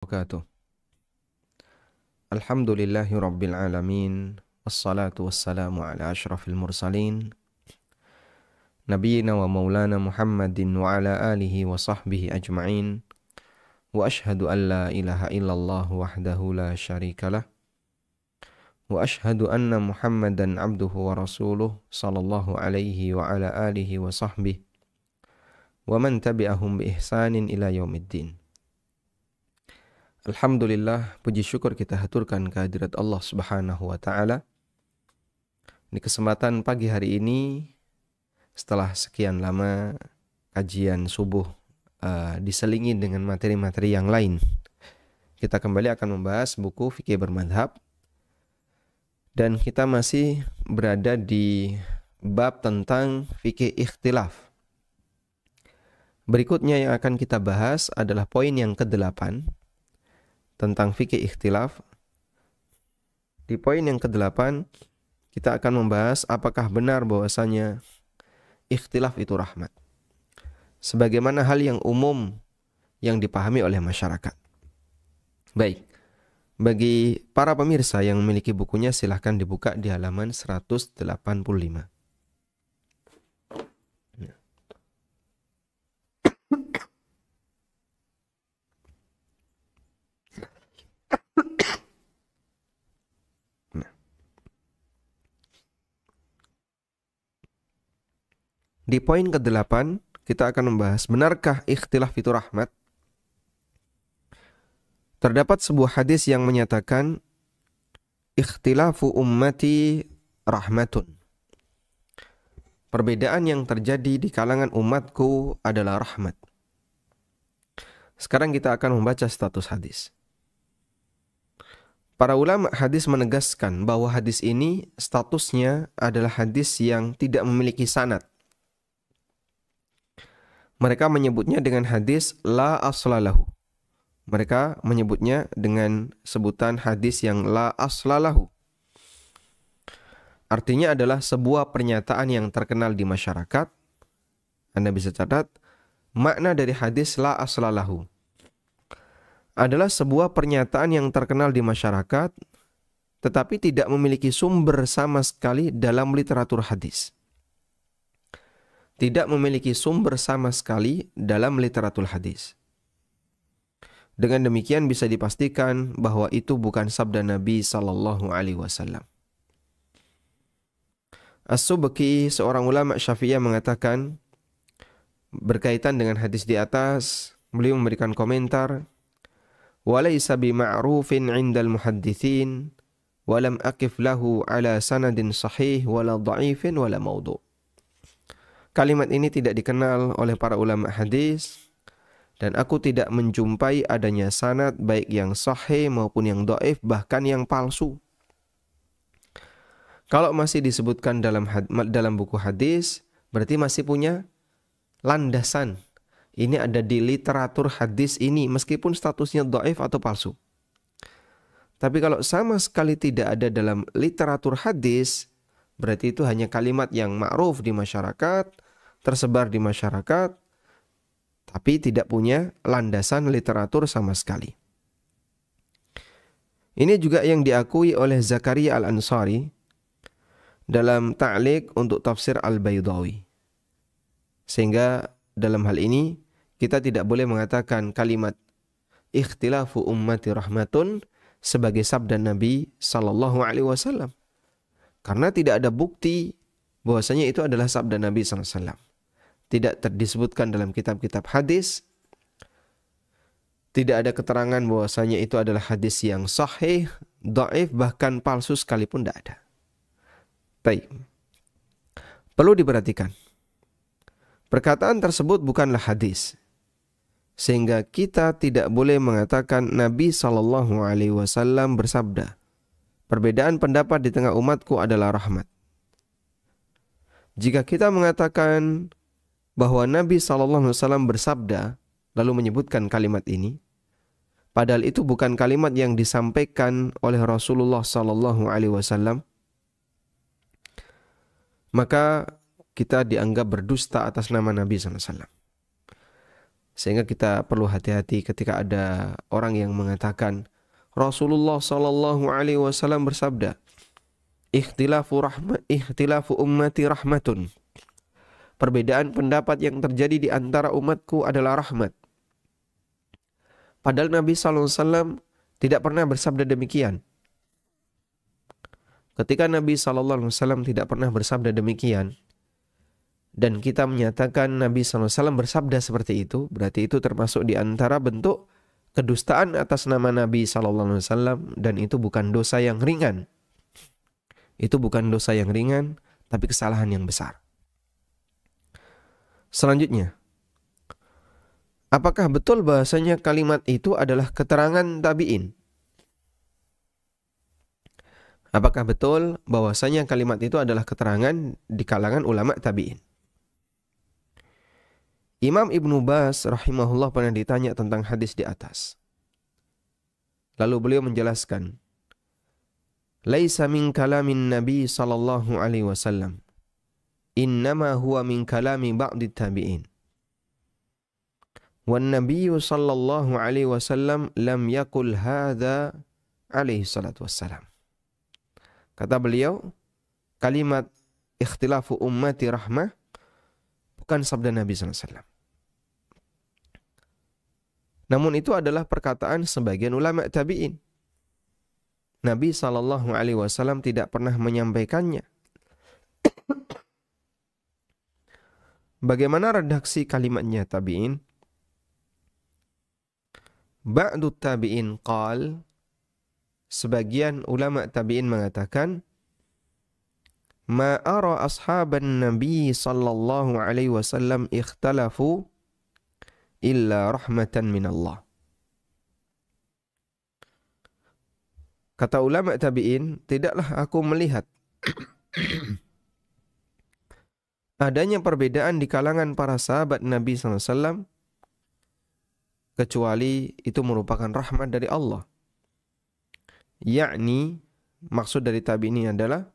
Wabarakatuh. Alhamdulillahi Rabbil Alamin. Wassalatu wassalamu ala ashrafil mursalin Nabiyyina wa maulana Muhammadin wa ala alihi wa sahbihi ajma'in. Wa ashhadu an la ilaha illallah wahdahu la syarikalah. Wa ashhadu anna Muhammadan abduhu wa rasuluh sallallahu alaihi wa ala alihi wa sahbihi wa man tabi'ahum bi ihsanin ila yaumiddin. Alhamdulillah, puji syukur kita haturkan kehadirat Allah Subhanahu wa taala. Di kesempatan pagi hari ini, setelah sekian lama kajian subuh diselingi dengan materi-materi yang lain, kita kembali akan membahas buku Fikih Bermadhab. Dan kita masih berada di bab tentang fikih ikhtilaf. Berikutnya yang akan kita bahas adalah poin yang ke-8 tentang fikih ikhtilaf. Di poin yang ke-8 kita akan membahas apakah benar bahwasanya ikhtilaf itu rahmat, sebagaimana hal yang umum yang dipahami oleh masyarakat. Baik, bagi para pemirsa yang memiliki bukunya silahkan dibuka di halaman 185. Di poin ke-8 kita akan membahas benarkah ikhtilaf itu rahmat? Terdapat sebuah hadis yang menyatakan ikhtilafu ummati rahmatun. Perbedaan yang terjadi di kalangan umatku adalah rahmat. Sekarang kita akan membaca status hadis. Para ulama hadis menegaskan bahwa hadis ini statusnya adalah hadis yang tidak memiliki sanad. Mereka menyebutnya dengan hadis la aslalahu. Mereka menyebutnya dengan sebutan hadis yang la aslalahu. Artinya adalah sebuah pernyataan yang terkenal di masyarakat. Anda bisa catat, makna dari hadis la aslalahu adalah sebuah pernyataan yang terkenal di masyarakat, tetapi tidak memiliki sumber sama sekali dalam literatur hadis. Tidak memiliki sumber sama sekali dalam literatur hadis. Dengan demikian bisa dipastikan bahwa itu bukan sabda Nabi sallallahu alaihi wasallam. As-Subki, seorang ulama Syafi'iyah, mengatakan berkaitan dengan hadis di atas, beliau memberikan komentar, "Walaysa bima'rufin 'indal muhadditsin wa lam aqif lahu 'ala sanadin sahih wala dha'ifin wala maudhu'." Kalimat ini tidak dikenal oleh para ulama hadis dan aku tidak menjumpai adanya sanad baik yang sahih maupun yang dhaif, bahkan yang palsu. Kalau masih disebutkan dalam buku hadis, berarti masih punya landasan. Ini ada di literatur hadis ini meskipun statusnya dhaif atau palsu. Tapi kalau sama sekali tidak ada dalam literatur hadis, berarti itu hanya kalimat yang ma'ruf di masyarakat, tersebar di masyarakat, tapi tidak punya landasan literatur sama sekali. Ini juga yang diakui oleh Zakaria Al-Ansari dalam ta'liq untuk tafsir Al-Baydawi. Sehingga dalam hal ini kita tidak boleh mengatakan kalimat ikhtilafu ummati rahmatun sebagai sabda Nabi sallallahu alaihi wasallam. Karena tidak ada bukti bahwasanya itu adalah sabda Nabi sallallahu alaihi wasallam. Tidak disebutkan dalam kitab-kitab hadis. Tidak ada keterangan bahwasanya itu adalah hadis yang sahih, dhaif, bahkan palsu sekalipun tidak ada. Baik. Perlu diperhatikan. Perkataan tersebut bukanlah hadis. Sehingga kita tidak boleh mengatakan Nabi sallallahu alaihi wasallam bersabda, "Perbedaan pendapat di tengah umatku adalah rahmat." Jika kita mengatakan bahwa Nabi SAW bersabda, lalu menyebutkan kalimat ini, padahal itu bukan kalimat yang disampaikan oleh Rasulullah SAW, maka kita dianggap berdusta atas nama Nabi SAW. Sehingga kita perlu hati-hati ketika ada orang yang mengatakan Rasulullah Shallallahu Alaihi Wasallam bersabda, ikhtilafu ummati rahmatun. Perbedaan pendapat yang terjadi di antara umatku adalah rahmat. Padahal Nabi Shallallahu Alaihi Wasallam tidak pernah bersabda demikian. Ketika Nabi Shallallahu Alaihi Wasallam tidak pernah bersabda demikian, dan kita menyatakan Nabi SAW bersabda seperti itu, berarti itu termasuk di antara bentuk kedustaan atas nama Nabi SAW, dan itu bukan dosa yang ringan. Itu bukan dosa yang ringan, tapi kesalahan yang besar. Selanjutnya, apakah betul bahasanya kalimat itu adalah keterangan tabi'in? Apakah betul bahwasanya kalimat itu adalah keterangan di kalangan ulama tabi'in? Imam Ibnu Baz rahimahullah pernah ditanya tentang hadis di atas. Lalu beliau menjelaskan, "Laisa min kalamin Nabi sallallahu alaihi wasallam. Innama huwa min kalami ba'di tabi'in. Wan Nabi sallallahu alaihi wasallam lam yaqul hadza alaihi salatu wassalam." Kata beliau, kalimat ikhtilafu ummati rahmah bukan sabda Nabi sallallahu alaihi wasallam. Namun itu adalah perkataan sebagian ulama tabi'in. Nabi SAW tidak pernah menyampaikannya. Bagaimana redaksi kalimatnya tabi'in? Ba'du tabi'in qal, sebagian ulama tabi'in mengatakan, ma ara ashaban Nabi sallallahu alaihi wasallam ikhtalafu illa rahmatan minallah. Kata ulama tabi'in, tidaklah aku melihat adanya perbedaan di kalangan para sahabat Nabi SAW, kecuali itu merupakan rahmat dari Allah. Yakni, maksud dari tabi'in ini adalah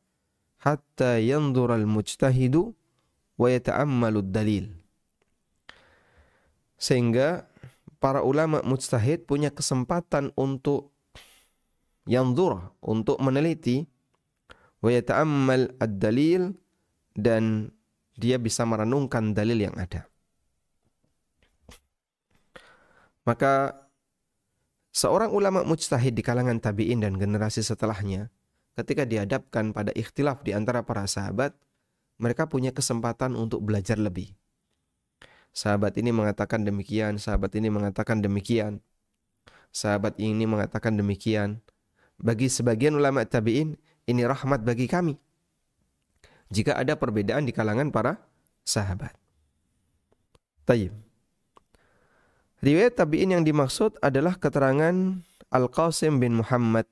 hatta yanzural mujtahidu wa yata'ammalud dalil. Sehingga para ulama mujtahid punya kesempatan untuk yanzur, untuk meneliti, wa yata'ammal ad-dalil, dan dia bisa merenungkan dalil yang ada. Maka seorang ulama mujtahid di kalangan tabi'in dan generasi setelahnya, ketika dihadapkan pada ikhtilaf di antara para sahabat, mereka punya kesempatan untuk belajar lebih. Sahabat ini mengatakan demikian, sahabat ini mengatakan demikian, sahabat ini mengatakan demikian. Bagi sebagian ulama tabi'in, ini rahmat bagi kami jika ada perbedaan di kalangan para sahabat. Tayyib. Riwayat tabi'in yang dimaksud adalah keterangan Al-Qasim bin Muhammad,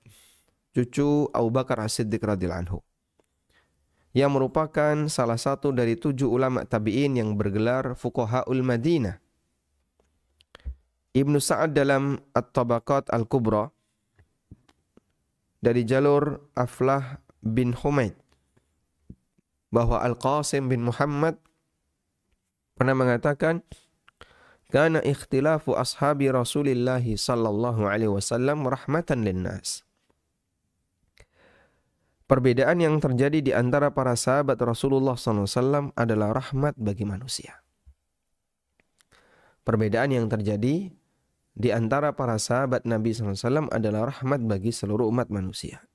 cucu Abu Bakar As-Siddiq radhiyallahu anhu, yang merupakan salah satu dari 7 ulama tabi'in yang bergelar Fuqahaul Madinah. Ibnu Sa'ad dalam At-Tabaqat Al-Kubra dari jalur Aflah bin Humaid bahwa Al-Qasim bin Muhammad pernah mengatakan, kana ikhtilafu ashabi Rasulillah sallallahu alaihi wasallam rahmatan linnas. Perbedaan yang terjadi di antara para sahabat Rasulullah SAW adalah rahmat bagi manusia. Perbedaan yang terjadi di antara para sahabat Nabi SAW adalah rahmat bagi seluruh umat manusia.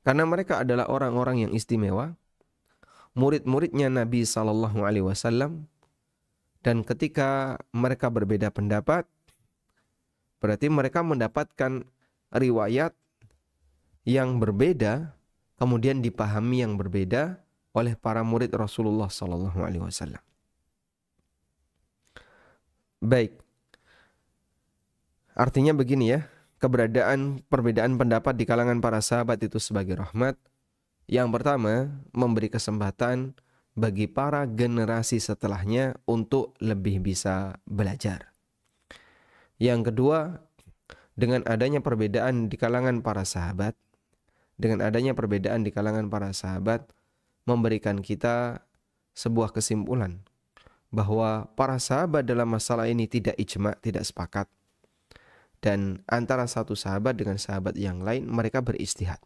Karena mereka adalah orang-orang yang istimewa, murid-muridnya Nabi SAW, dan ketika mereka berbeda pendapat, berarti mereka mendapatkan riwayat yang berbeda, kemudian dipahami yang berbeda oleh para murid Rasulullah SAW. Baik, artinya begini ya, keberadaan perbedaan pendapat di kalangan para sahabat itu sebagai rahmat. Yang pertama, memberi kesempatan bagi para generasi setelahnya untuk lebih bisa belajar. Yang kedua, dengan adanya perbedaan di kalangan para sahabat, memberikan kita sebuah kesimpulan bahwa para sahabat dalam masalah ini tidak ijma, tidak sepakat. Dan antara satu sahabat dengan sahabat yang lain mereka beristihad.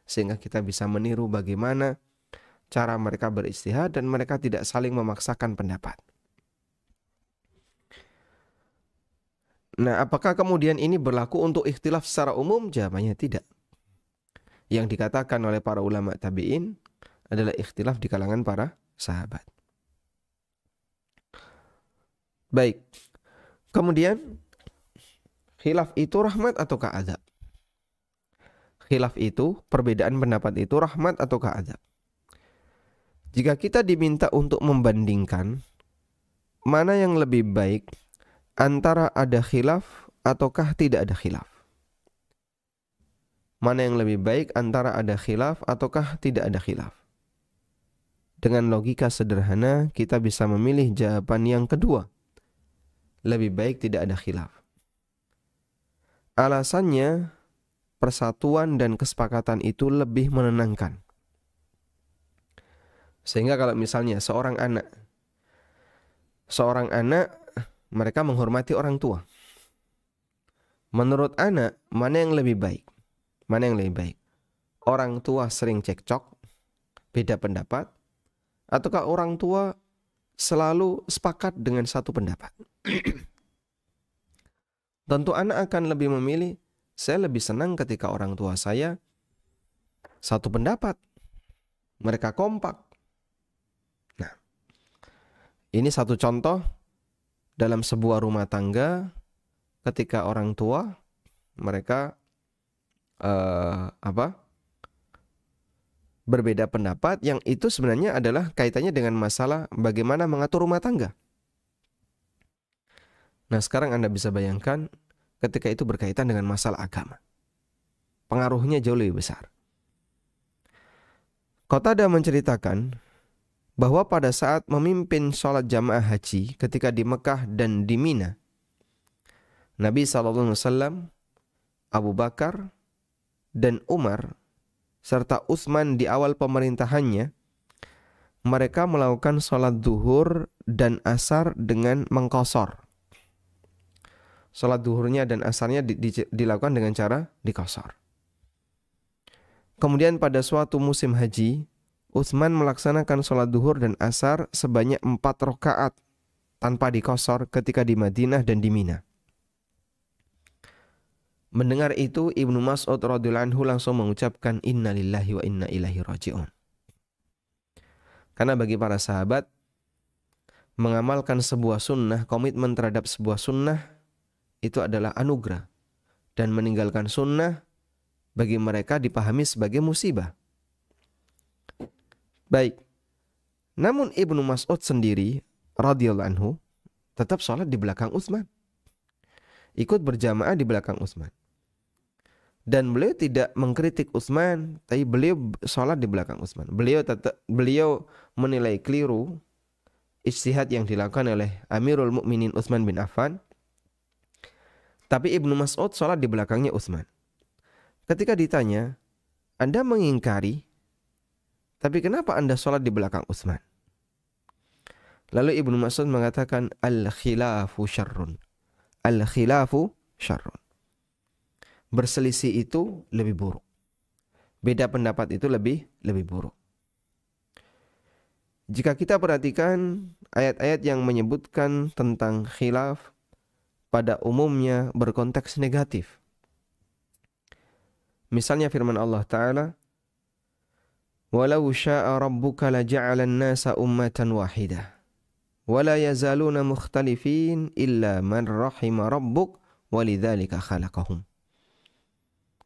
Sehingga kita bisa meniru bagaimana cara mereka beristihad dan mereka tidak saling memaksakan pendapat. Nah, apakah kemudian ini berlaku untuk ikhtilaf secara umum? Jawabannya tidak. Yang dikatakan oleh para ulama tabi'in adalah ikhtilaf di kalangan para sahabat. Baik. Kemudian khilaf itu rahmat ataukah azab? Khilaf itu, perbedaan pendapat itu rahmat ataukah azab? Jika kita diminta untuk membandingkan mana yang lebih baik antara ada khilaf ataukah tidak ada khilaf. Mana yang lebih baik antara ada khilaf ataukah tidak ada khilaf. Dengan logika sederhana kita bisa memilih jawaban yang kedua. Lebih baik tidak ada khilaf. Alasannya persatuan dan kesepakatan itu lebih menenangkan. Sehingga kalau misalnya seorang anak mereka menghormati orang tua. Menurut anak, mana yang lebih baik? Mana yang lebih baik? Orang tua sering cekcok, beda pendapat, ataukah orang tua selalu sepakat dengan satu pendapat? Tentu anak akan lebih memilih, saya lebih senang ketika orang tua saya satu pendapat. Mereka kompak. Nah, ini satu contoh dalam sebuah rumah tangga ketika orang tua mereka berbeda pendapat, yang itu sebenarnya adalah kaitannya dengan masalah bagaimana mengatur rumah tangga. Nah, sekarang Anda bisa bayangkan ketika itu berkaitan dengan masalah agama. Pengaruhnya jauh lebih besar. Qatadah menceritakan bahwa pada saat memimpin sholat jamaah haji ketika di Mekah dan di Mina, Nabi SAW, Abu Bakar, dan Umar, serta Utsman di awal pemerintahannya, mereka melakukan sholat zuhur dan asar dengan mengqashar. Sholat zuhurnya dan asarnya dilakukan dengan cara diqashar. Kemudian pada suatu musim haji, Utsman melaksanakan sholat zuhur dan asar sebanyak 4 rakaat tanpa diqashar ketika di Madinah dan di Mina. Mendengar itu, Ibnu Mas'ud radhiyallahu anhu langsung mengucapkan inna lillahi wa inna ilaihi raji'un. Karena bagi para sahabat, mengamalkan sebuah sunnah, komitmen terhadap sebuah sunnah, itu adalah anugerah. Dan meninggalkan sunnah bagi mereka dipahami sebagai musibah. Baik. Namun Ibnu Mas'ud sendiri radhiyallahu anhu tetap sholat di belakang Utsman. Ikut berjamaah di belakang Utsman. Dan beliau tidak mengkritik Utsman, tapi beliau sholat di belakang Utsman. Beliau menilai keliru ijtihad yang dilakukan oleh Amirul Mukminin Utsman bin Affan. Tapi Ibnu Mas'ud sholat di belakangnya Utsman. Ketika ditanya, Anda mengingkari, tapi kenapa Anda sholat di belakang Utsman? Lalu Ibnu Mas'ud mengatakan, al-khilafu syarrun. Al-khilafu syarrun. Berselisih itu lebih buruk. Beda pendapat itu lebih buruk. Jika kita perhatikan ayat-ayat yang menyebutkan tentang khilaf, pada umumnya berkonteks negatif. Misalnya firman Allah Ta'ala, "Walau sya'a rabbuka laja'ala an-nasa ummatan wahidah, wa la yazaluna mukhtalifin illa man rahima rabbuk, walidzalika khalaqahum."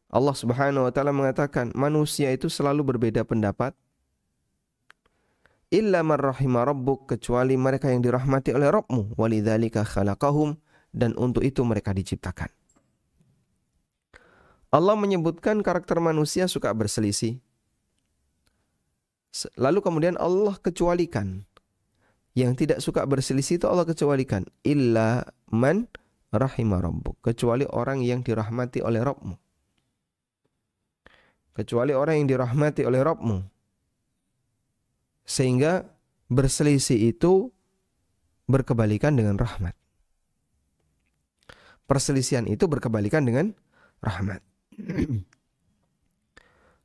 Allah Subhanahu wa Ta'ala mengatakan, manusia itu selalu berbeda pendapat, illa man rahima rabbuk, kecuali mereka yang dirahmati oleh Rabbmu, walidzalika khalaqahum, dan untuk itu mereka diciptakan. Allah menyebutkan karakter manusia suka berselisih. Lalu kemudian Allah kecualikan. Yang tidak suka berselisih itu Allah kecualikan. Illa man rahima rabbuk. Kecuali orang yang dirahmati oleh Rabbmu. Kecuali orang yang dirahmati oleh Rabbmu. Sehingga berselisih itu berkebalikan dengan rahmat. Perselisihan itu berkebalikan dengan rahmat.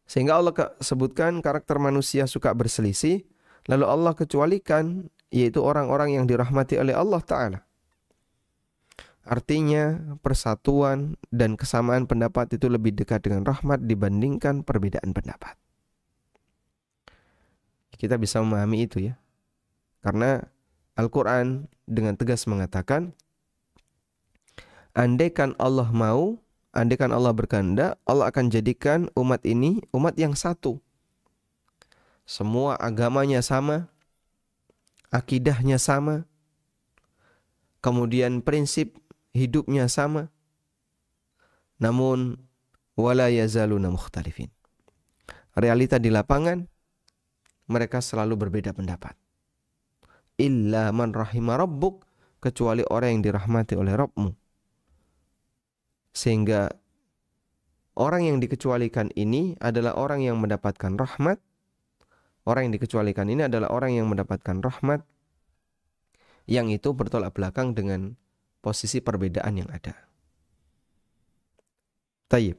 Sehingga Allah sebutkan karakter manusia suka berselisih, lalu Allah kecualikan, yaitu orang-orang yang dirahmati oleh Allah Ta'ala. Artinya persatuan dan kesamaan pendapat itu lebih dekat dengan rahmat dibandingkan perbedaan pendapat. Kita bisa memahami itu ya. Karena Al-Quran dengan tegas mengatakan, andaikan Allah mau, andaikan Allah berkehendak, Allah akan jadikan umat ini umat yang satu. Semua agamanya sama, akidahnya sama, kemudian prinsip hidupnya sama. Namun wala yazaluna mukhtalifin. Realita di lapangan mereka selalu berbeda pendapat. Illa man rahima rabbuk, kecuali orang yang dirahmati oleh Rabbmu. Sehingga orang yang dikecualikan ini adalah orang yang mendapatkan rahmat. Orang yang dikecualikan ini adalah orang yang mendapatkan rahmat, yang itu bertolak belakang dengan posisi perbedaan yang ada. Tayyib.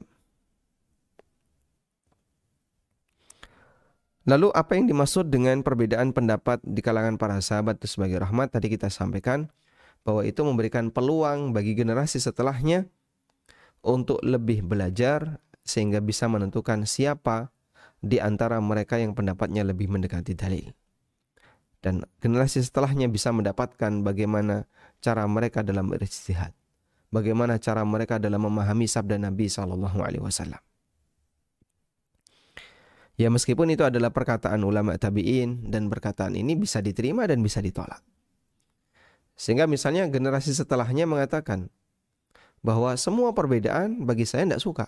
Lalu apa yang dimaksud dengan perbedaan pendapat di kalangan para sahabat itu sebagai rahmat? Tadi kita sampaikan bahwa itu memberikan peluang bagi generasi setelahnya untuk lebih belajar sehingga bisa menentukan siapa di antara mereka yang pendapatnya lebih mendekati dalil. Dan generasi setelahnya bisa mendapatkan bagaimana cara mereka dalam berijtihad, bagaimana cara mereka dalam memahami sabda Nabi SAW. Ya meskipun itu adalah perkataan ulama tabi'in, dan perkataan ini bisa diterima dan bisa ditolak. Sehingga misalnya generasi setelahnya mengatakan bahwa semua perbedaan bagi saya tidak suka.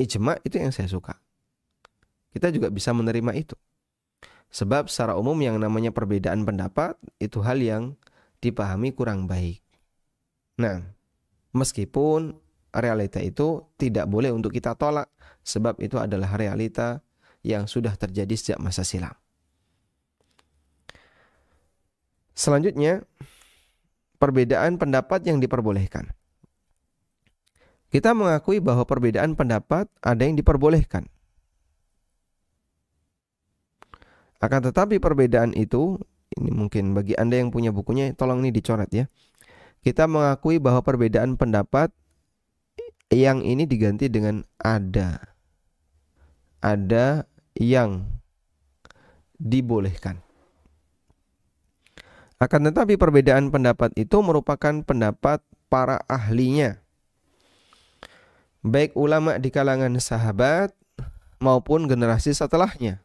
Ijma itu yang saya suka. Kita juga bisa menerima itu. Sebab secara umum yang namanya perbedaan pendapat itu hal yang dipahami kurang baik. Nah, meskipun realita itu tidak boleh untuk kita tolak, sebab itu adalah realita yang sudah terjadi sejak masa silam. Selanjutnya, perbedaan pendapat yang diperbolehkan. Kita mengakui bahwa perbedaan pendapat ada yang diperbolehkan. Akan tetapi perbedaan itu, ini mungkin bagi Anda yang punya bukunya, tolong ini dicoret ya. Kita mengakui bahwa perbedaan pendapat yang ini diganti dengan ada. Ada yang dibolehkan. Akan tetapi perbedaan pendapat itu merupakan pendapat para ahlinya, baik ulama di kalangan sahabat maupun generasi setelahnya.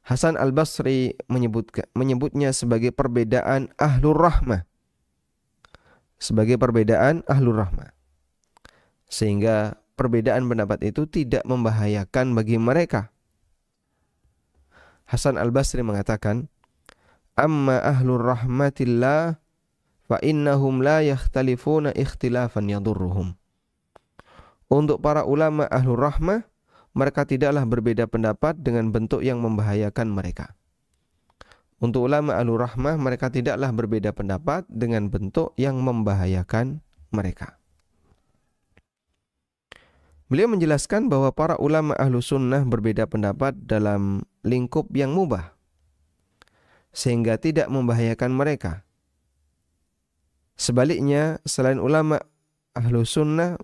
Hasan Al-Basri menyebutnya sebagai perbedaan ahlur rahmah. Sebagai perbedaan ahlur rahmah. Sehingga perbedaan pendapat itu tidak membahayakan bagi mereka. Hasan Al-Basri mengatakan, amma ahlur rahmatillah fa innahum la yakhtalifuna ikhtilafan yadurruhum. Untuk para ulama ahlur rahmah, mereka tidaklah berbeda pendapat dengan bentuk yang membahayakan mereka. Untuk ulama ahlur rahmah, mereka tidaklah berbeda pendapat dengan bentuk yang membahayakan mereka. Beliau menjelaskan bahwa para ulama ahlu sunnah berbeda pendapat dalam lingkup yang mubah, sehingga tidak membahayakan mereka. Sebaliknya, selain ulama ahlu sunnah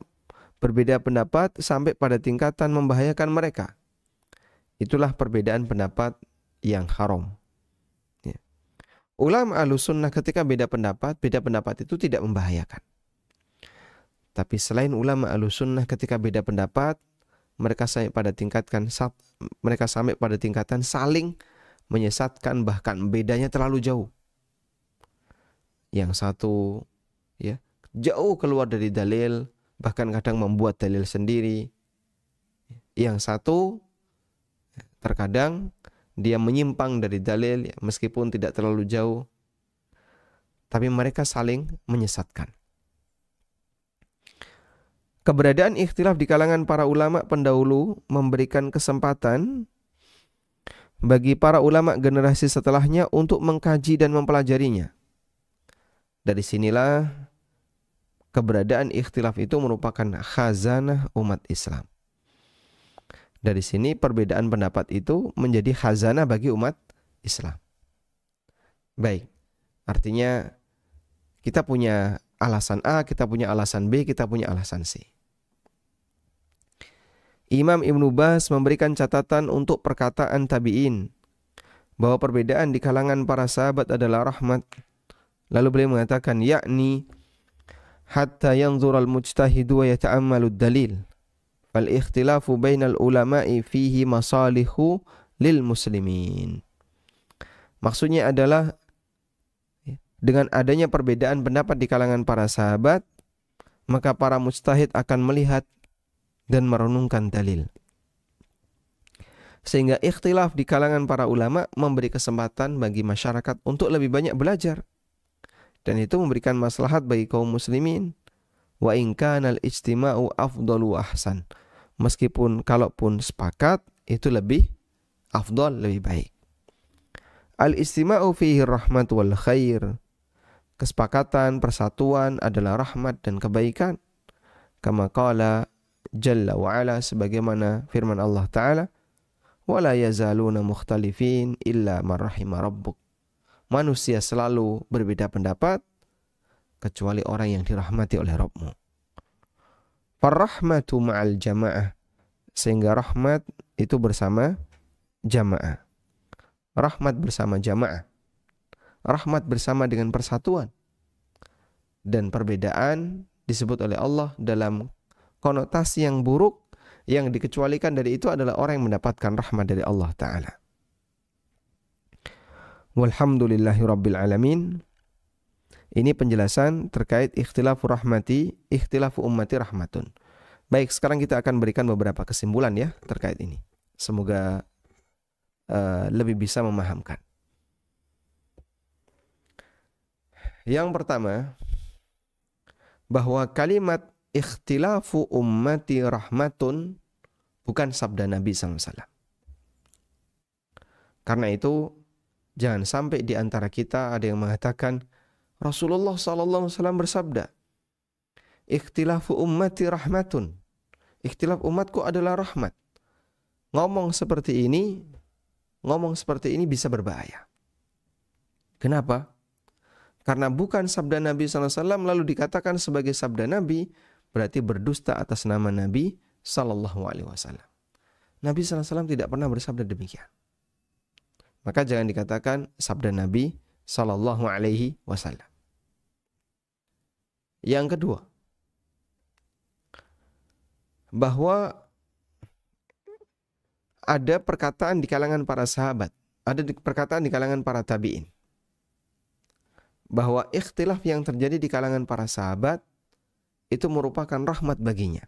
berbeda pendapat sampai pada tingkatan membahayakan mereka. Itulah perbedaan pendapat yang haram. Ya. Ulama ahlu sunnah ketika beda pendapat itu tidak membahayakan. Tapi selain ulama ahlu sunnah ketika beda pendapat, mereka sampai pada tingkatan saling menyesatkan, bahkan bedanya terlalu jauh. Yang satu ya jauh keluar dari dalil, bahkan kadang membuat dalil sendiri. Yang satu terkadang dia menyimpang dari dalil meskipun tidak terlalu jauh, tapi mereka saling menyesatkan. Keberadaan ikhtilaf di kalangan para ulama pendahulu memberikan kesempatan bagi para ulama generasi setelahnya untuk mengkaji dan mempelajarinya. Dari sinilah keberadaan ikhtilaf itu merupakan khazanah umat Islam. Dari sini perbedaan pendapat itu menjadi khazanah bagi umat Islam. Baik, artinya kita punya alasan A, kita punya alasan B, kita punya alasan C. Imam Ibnu Baz memberikan catatan untuk perkataan tabi'in bahwa perbedaan di kalangan para sahabat adalah rahmat. Lalu beliau mengatakan, yakni hatta yanzur al-mujtahidu wa yata'ammalu dalil. Fal ikhtilafu bainal ulama'i fihi masalihu lil muslimin. Maksudnya adalah dengan adanya perbedaan pendapat di kalangan para sahabat, maka para mujtahid akan melihat dan merenungkan dalil. Sehingga ikhtilaf di kalangan para ulama memberi kesempatan bagi masyarakat untuk lebih banyak belajar. Dan itu memberikan maslahat bagi kaum muslimin. Wa in kana al-ijtima'u afdalu ahsan. Meskipun kalaupun sepakat itu lebih afdal, lebih baik. Al-ijtima'u fihi rahmat wal khair. Kesepakatan, persatuan adalah rahmat dan kebaikan. Kama qala Jalla wa ala, sebagaimana firman Allah Ta'ala, wala yazaluna mukhtalifin illa man rahima rabbuk. Manusia selalu berbeda pendapat kecuali orang yang dirahmati oleh Rabbmu. Farrahmatu ma'al jamaah, sehingga rahmat itu bersama jamaah. Rahmat bersama jamaah. Rahmat bersama dengan persatuan. Dan perbedaan disebut oleh Allah dalam konotasi yang buruk, yang dikecualikan dari itu adalah orang yang mendapatkan rahmat dari Allah Ta'ala. Walhamdulillahi rabbil alamin. Ini penjelasan terkait ikhtilafu rahmati, ikhtilafu ummati rahmatun. Baik, sekarang kita akan berikan beberapa kesimpulan ya terkait ini. Semoga lebih bisa memahamkan. Yang pertama, bahwa kalimat ikhtilafu ummati rahmatun bukan sabda Nabi SAW. Karena itu jangan sampai di antara kita ada yang mengatakan Rasulullah SAW bersabda, ikhtilafu ummati rahmatun. Ikhtilaf umatku adalah rahmat. Ngomong seperti ini bisa berbahaya. Kenapa? Karena bukan sabda Nabi SAW lalu dikatakan sebagai sabda Nabi, berarti berdusta atas nama Nabi SAW. Nabi SAW tidak pernah bersabda demikian. Maka jangan dikatakan sabda Nabi SAW. Yang kedua, bahwa ada perkataan di kalangan para sahabat, ada perkataan di kalangan para tabi'in, bahwa ikhtilaf yang terjadi di kalangan para sahabat itu merupakan rahmat baginya.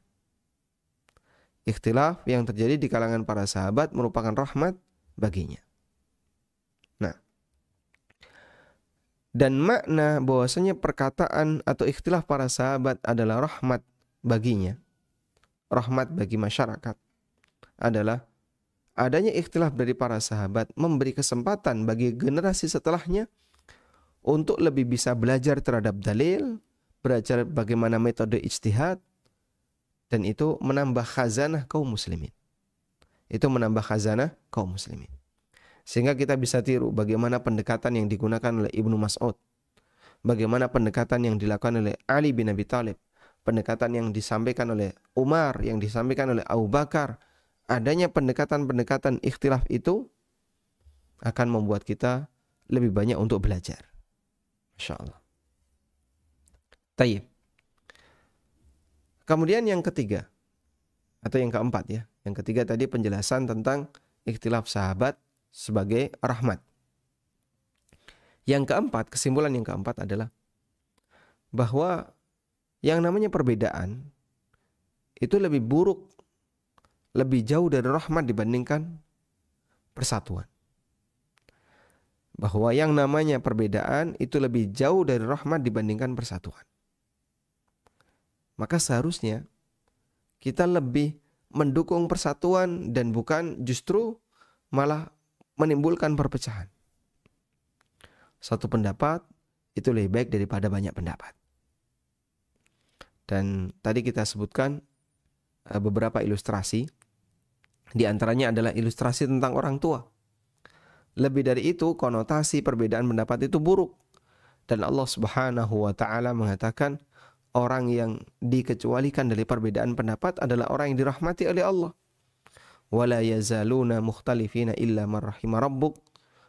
Ikhtilaf yang terjadi di kalangan para sahabat merupakan rahmat baginya. Nah, dan makna bahwasanya perkataan atau ikhtilaf para sahabat adalah rahmat baginya, rahmat bagi masyarakat, adalah adanya ikhtilaf dari para sahabat memberi kesempatan bagi generasi setelahnya untuk lebih bisa belajar terhadap dalil, belajar bagaimana metode ijtihad, dan itu menambah khazanah kaum muslimin. Itu menambah khazanah kaum muslimin. Sehingga kita bisa tiru bagaimana pendekatan yang digunakan oleh Ibnu Mas'ud, bagaimana pendekatan yang dilakukan oleh Ali bin Abi Thalib, pendekatan yang disampaikan oleh Umar, yang disampaikan oleh Abu Bakar. Adanya pendekatan-pendekatan ikhtilaf itu akan membuat kita lebih banyak untuk belajar. Masya Allah. Tayyib. Kemudian yang ketiga, atau yang keempat ya. Yang ketiga tadi penjelasan tentang ikhtilaf sahabat sebagai rahmat. Yang keempat, kesimpulan yang keempat adalah bahwa yang namanya perbedaan itu lebih buruk, lebih jauh dari rahmat dibandingkan persatuan. Bahwa yang namanya perbedaan itu lebih jauh dari rahmat dibandingkan persatuan. Maka seharusnya kita lebih mendukung persatuan dan bukan justru malah menimbulkan perpecahan. Satu pendapat itu lebih baik daripada banyak pendapat. Dan tadi kita sebutkan beberapa ilustrasi. Di antaranya adalah ilustrasi tentang orang tua. Lebih dari itu, konotasi perbedaan pendapat itu buruk. Dan Allah Subhanahu wa taala mengatakan orang yang dikecualikan dari perbedaan pendapat adalah orang yang dirahmati oleh Allah. Wala yazaluna mukhtalifina illa man rahima rabbuk.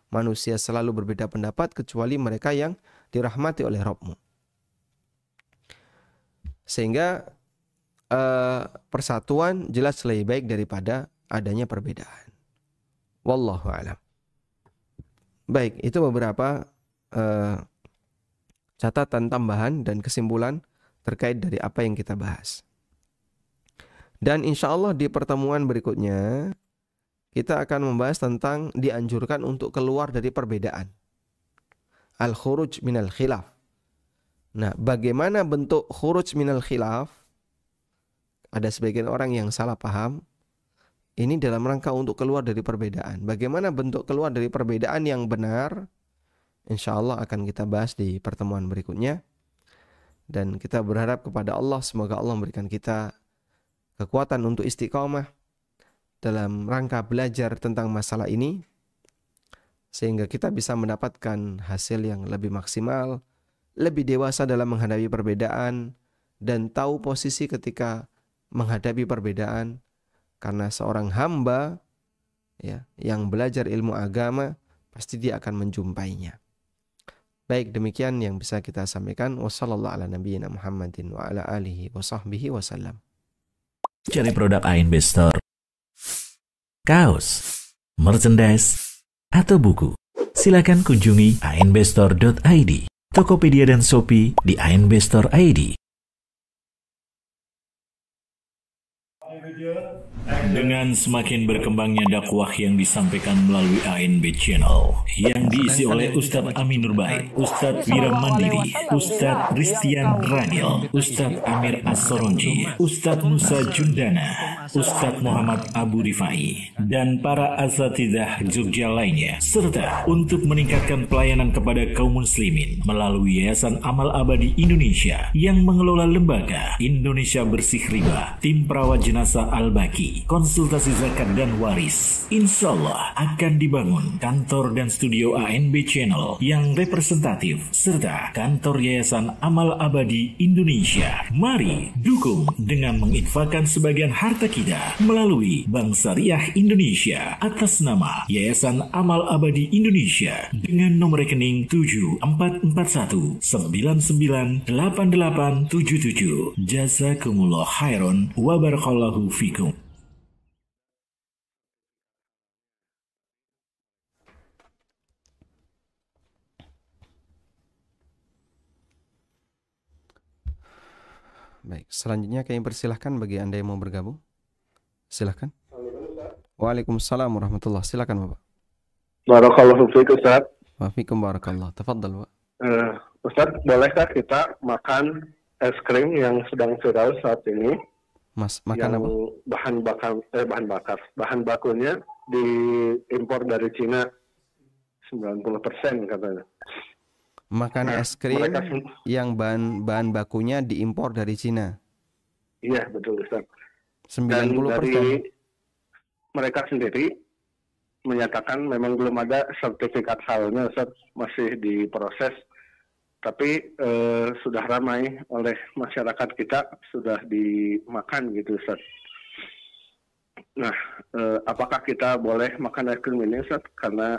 Manusia selalu berbeda pendapat kecuali mereka yang dirahmati oleh Rabbmu. Sehingga persatuan jelas lebih baik daripada adanya perbedaan. Wallahu a'lam. Baik, itu beberapa catatan tambahan dan kesimpulan terkait dari apa yang kita bahas. Dan insya Allah di pertemuan berikutnya kita akan membahas tentang dianjurkan untuk keluar dari perbedaan. Al-khuruj minal khilaf. Nah, bagaimana bentuk khuruj minal khilaf? Ada sebagian orang yang salah paham. Ini dalam rangka untuk keluar dari perbedaan. Bagaimana bentuk keluar dari perbedaan yang benar? Insya Allah akan kita bahas di pertemuan berikutnya. Dan kita berharap kepada Allah, semoga Allah memberikan kita kekuatan untuk istiqamah dalam rangka belajar tentang masalah ini, sehingga kita bisa mendapatkan hasil yang lebih maksimal, lebih dewasa dalam menghadapi perbedaan, dan tahu posisi ketika menghadapi perbedaan. Karena seorang hamba ya, yang belajar ilmu agama, pasti dia akan menjumpainya. Baik, demikian yang bisa kita sampaikan. Wassallallahu ala nabiyyina Muhammadin wa ala alihi wa sahbihi wasallam. Cari produk ANB Store, kaos, merchandise, atau buku, silakan kunjungi anbstore.id, Tokopedia dan Shopee di ANB Store ID. Dengan semakin berkembangnya dakwah yang disampaikan melalui ANB Channel yang diisi oleh Ustadz Aminur Bait, Ustadz Wira Mandiri, Ustadz Ristian Radil, Ustadz Amir As-Soronji, Ustadz Musa Jundana, Ustadz Muhammad Abu Rifai, dan para asatidzah Jogja lainnya, serta untuk meningkatkan pelayanan kepada kaum muslimin melalui Yayasan Amal Abadi Indonesia yang mengelola lembaga Indonesia Bersih Riba, tim perawat jenazah Al-Baqi, konsultasi zakat dan waris. Insya Allah akan dibangun kantor dan studio ANB Channel yang representatif serta kantor Yayasan Amal Abadi Indonesia. Mari dukung dengan menginfakkan sebagian harta kita melalui Bank Syariah Indonesia atas nama Yayasan Amal Abadi Indonesia dengan nomor rekening 7441998877. Jazakumullah khairan wa barakallahu fikum. Baik, selanjutnya kami persilahkan bagi Anda yang mau bergabung. Silahkan. Waalaikumsalam warahmatullahi wabarakatuh. Silakan Bapak. Barakallahu fiik Ustaz. Waalaikumsalam barakallah. Tafadhal Pak. Ustaz, bolehkah kita makan es krim yang sedang viral saat ini? Mas, makan apa? Bahan bakunya diimpor dari Cina 90% katanya. Makan es krim yang bahan bakunya diimpor dari Cina. Iya, betul Ustaz. 90%. Dan dari mereka sendiri menyatakan memang belum ada sertifikat halalnya Ustaz, masih diproses. Tapi sudah ramai oleh masyarakat kita, sudah dimakan gitu Ustaz. Nah, apakah kita boleh makan es krim ini Ustaz? Karena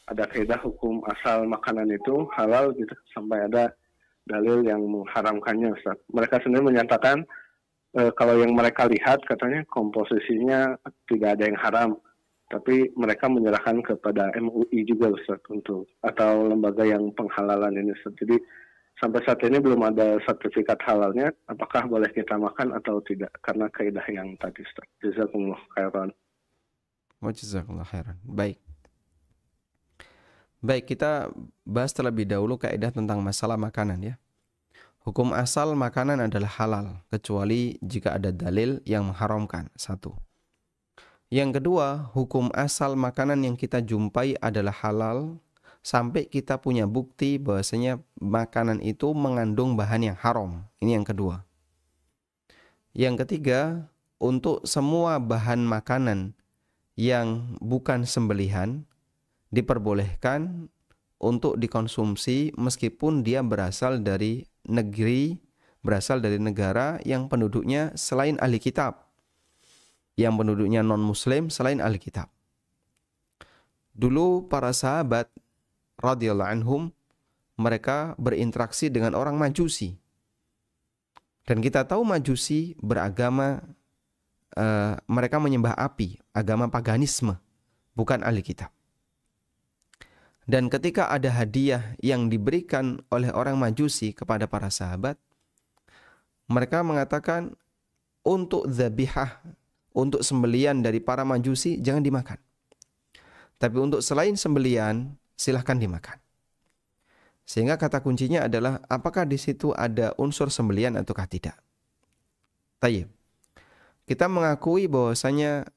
ada kaidah hukum asal makanan itu halal gitu, sampai ada dalil yang mengharamkannya Ustaz. Mereka sendiri menyatakan kalau yang mereka lihat katanya komposisinya tidak ada yang haram, tapi mereka menyerahkan kepada MUI juga Ustaz untuk atau lembaga yang penghalalan ini Ustaz. Jadi sampai saat ini belum ada sertifikat halalnya, apakah boleh kita makan atau tidak karena kaidah yang tadi Ustaz. Jazakumullah khairan. Wa jazakumullah khairan. Baik, kita bahas terlebih dahulu kaidah tentang masalah makanan ya. Hukum asal makanan adalah halal, kecuali jika ada dalil yang mengharamkan. Satu. Yang kedua, hukum asal makanan yang kita jumpai adalah halal sampai kita punya bukti bahwasanya makanan itu mengandung bahan yang haram. Ini yang kedua. Yang ketiga, untuk semua bahan makanan yang bukan sembelihan diperbolehkan untuk dikonsumsi meskipun dia berasal dari negara yang penduduknya selain ahli kitab, yang penduduknya non-muslim selain ahli kitab. Dulu para sahabat radhiyallahu anhum mereka berinteraksi dengan orang Majusi. Dan kita tahu Majusi beragama, mereka menyembah api, agama paganisme, bukan ahli kitab. Dan ketika ada hadiah yang diberikan oleh orang Majusi kepada para sahabat, mereka mengatakan untuk dzabihah, untuk sembelian dari para Majusi jangan dimakan. Tapi untuk selain sembelian silahkan dimakan. Sehingga kata kuncinya adalah apakah di situ ada unsur sembelian ataukah tidak. Tayyib. Kita mengakui bahwasanya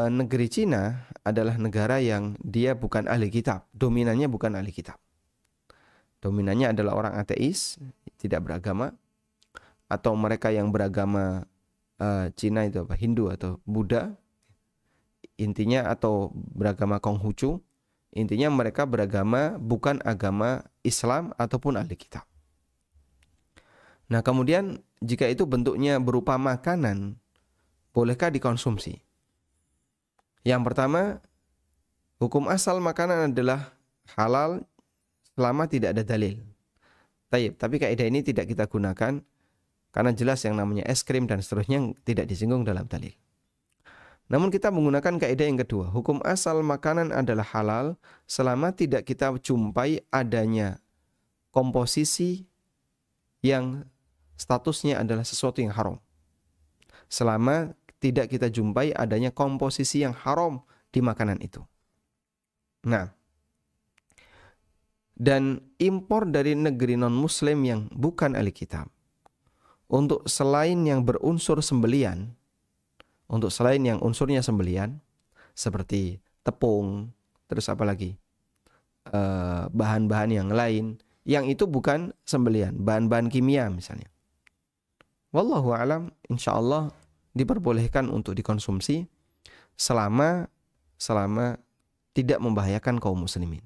negeri Cina adalah negara yang dia bukan ahli kitab. Dominannya bukan ahli kitab. Dominannya adalah orang ateis, tidak beragama. Atau mereka yang beragama Cina itu apa? Hindu atau Buddha. Intinya atau beragama Konghucu. Intinya mereka beragama bukan agama Islam ataupun ahli kitab. Nah, kemudian jika itu bentuknya berupa makanan, bolehkah dikonsumsi? Yang pertama, hukum asal makanan adalah halal selama tidak ada dalil. Tapi kaidah ini tidak kita gunakan karena jelas yang namanya es krim dan seterusnya tidak disinggung dalam dalil. Namun kita menggunakan kaidah yang kedua. Hukum asal makanan adalah halal selama tidak kita jumpai adanya komposisi yang statusnya adalah sesuatu yang haram. Selama tidak kita jumpai adanya komposisi yang haram di makanan itu. Nah, dan impor dari negeri non-muslim yang bukan ahli kitab, untuk selain yang berunsur sembelian, untuk selain yang unsurnya sembelian, seperti tepung, terus apa lagi, bahan-bahan yang lain, yang itu bukan sembelian, bahan-bahan kimia misalnya. Wallahu a'lam, insyaallah diperbolehkan untuk dikonsumsi selama tidak membahayakan kaum muslimin.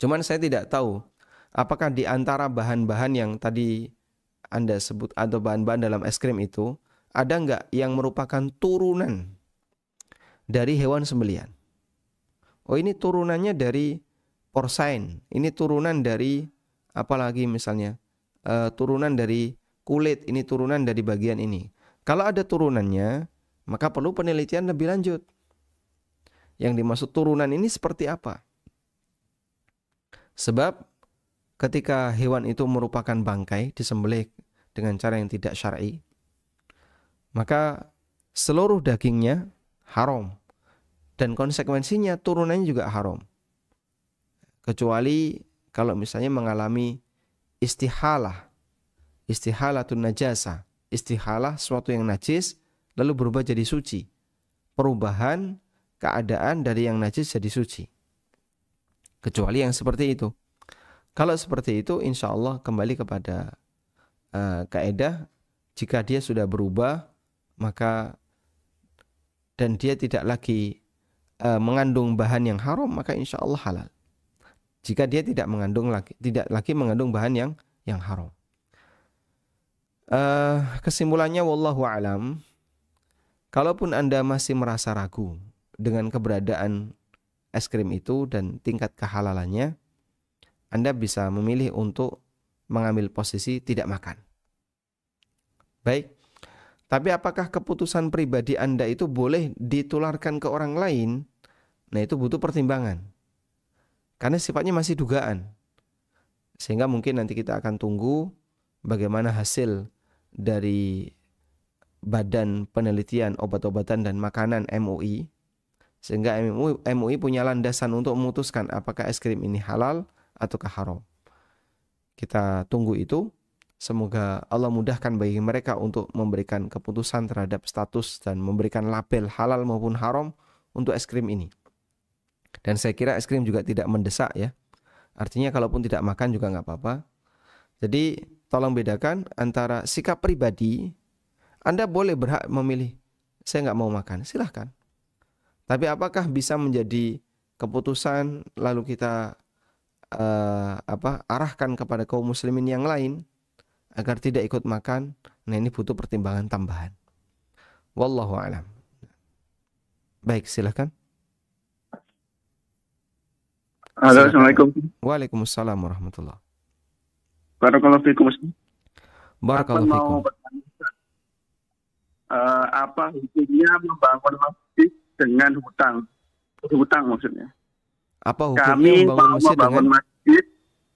Cuman saya tidak tahu apakah di antara bahan-bahan yang tadi Anda sebut atau bahan-bahan dalam es krim itu ada enggak yang merupakan turunan dari hewan sembelian. Oh, ini turunannya dari porsain, ini turunan dari apalagi misalnya turunan dari kulit, ini turunan dari bagian ini. Kalau ada turunannya, maka perlu penelitian lebih lanjut. Yang dimaksud turunan ini seperti apa? Sebab ketika hewan itu merupakan bangkai, disembelih dengan cara yang tidak syar'i, maka seluruh dagingnya haram. Dan konsekuensinya turunannya juga haram. Kecuali kalau misalnya mengalami istihalatun najasa. Istihalah suatu yang najis lalu berubah jadi suci. Perubahan keadaan dari yang najis jadi suci. Kecuali yang seperti itu. Kalau seperti itu insya Allah kembali kepada kaidah, jika dia sudah berubah maka dan dia tidak lagi mengandung bahan yang haram, maka insya Allah halal. Jika dia tidak lagi mengandung bahan yang haram. Kesimpulannya wallahu alam, kalaupun Anda masih merasa ragu dengan keberadaan es krim itu dan tingkat kehalalannya, Anda bisa memilih untuk mengambil posisi tidak makan. Baik, tapi apakah keputusan pribadi Anda itu boleh ditularkan ke orang lain? Nah, itu butuh pertimbangan. Karena sifatnya masih dugaan. Sehingga mungkin nanti kita akan tunggu bagaimana hasil dari Badan Penelitian Obat-obatan dan Makanan MUI, sehingga MUI punya landasan untuk memutuskan apakah es krim ini halal ataukah haram. Kita tunggu itu. Semoga Allah mudahkan bagi mereka untuk memberikan keputusan terhadap status dan memberikan label halal maupun haram untuk es krim ini. Dan saya kira es krim juga tidak mendesak ya. Artinya kalaupun tidak makan juga nggak apa-apa. Jadi tolong bedakan antara sikap pribadi. Anda boleh berhak memilih, saya nggak mau makan, silahkan. Tapi apakah bisa menjadi keputusan lalu kita arahkan kepada kaum muslimin yang lain agar tidak ikut makan? Nah, ini butuh pertimbangan tambahan. Wallahu a'lam. Baik, silakan. Halo, Assalamualaikum. Waalaikumsalam warahmatullahi. Barakallahu fikum. Barakallahu fikum. Apa hukumnya membangun masjid dengan hutang? Hutang maksudnya. Apa hukumnya Kami membangun masjid masjid